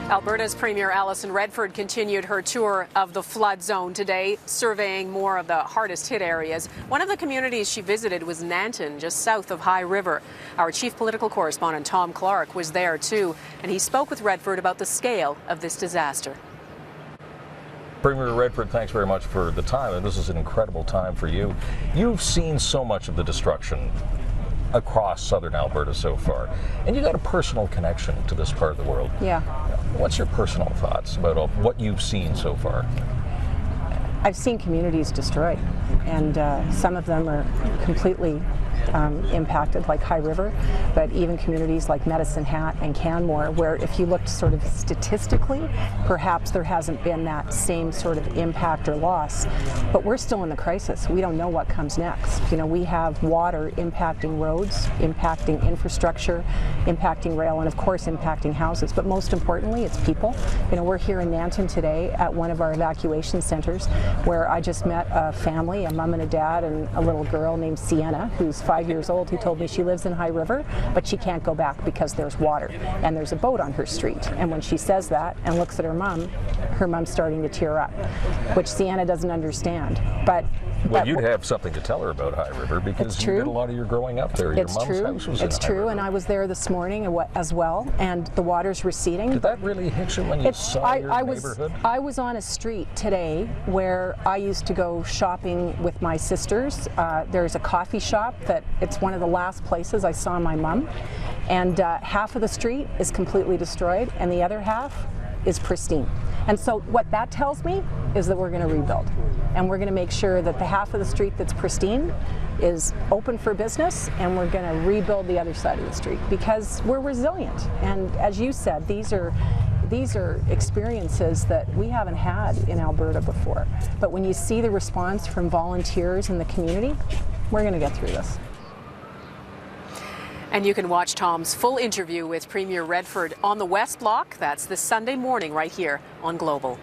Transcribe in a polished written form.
Alberta's Premier Alison Redford continued her tour of the flood zone today, surveying more of the hardest hit areas. One of the communities she visited was Nanton, just south of High River. Our chief political correspondent, Tom Clark, was there too, and he spoke with Redford about the scale of this disaster. Premier Redford, thanks very much for the time, and this is an incredible time for you. You've seen so much of the destruction across southern Alberta so far, and you got a personal connection to this part of the world. Yeah. What's your personal thoughts about what you've seen so far? I've seen communities destroyed, and some of them are completely impacted, like High River, but even communities like Medicine Hat and Canmore, where if you looked sort of statistically, perhaps there hasn't been that same sort of impact or loss, but we're still in the crisis. We don't know what comes next. You know, we have water impacting roads, impacting infrastructure, impacting rail, and of course impacting houses, but most importantly, it's people. You know, we're here in Nanton today at one of our evacuation centers where I just met a family, a mom and a dad and a little girl named Sienna, who's 5 years old, who told me she lives in High River, but she can't go back because there's water and there's a boat on her street. And when she says that and looks at her mom's starting to tear up, which Sienna doesn't understand. Well, you'd have something to tell her about High River because you did a lot of your growing up there. Your mom's house was in High River. And I was there this morning as well, and the water's receding. Did that really hit you when you saw your neighborhood? I was on a street today where I used to go shopping with my sisters. There's a coffee shop that it's one of the last places I saw my mom, and half of the street is completely destroyed and the other half is pristine. And so what that tells me is that we're going to rebuild, and we're going to make sure that the half of the street that's pristine is open for business, and we're going to rebuild the other side of the street because we're resilient. And as you said, these are experiences that we haven't had in Alberta before. But when you see the response from volunteers in the community, we're going to get through this. And you can watch Tom's full interview with Premier Redford on the West Block. That's this Sunday morning right here on Global.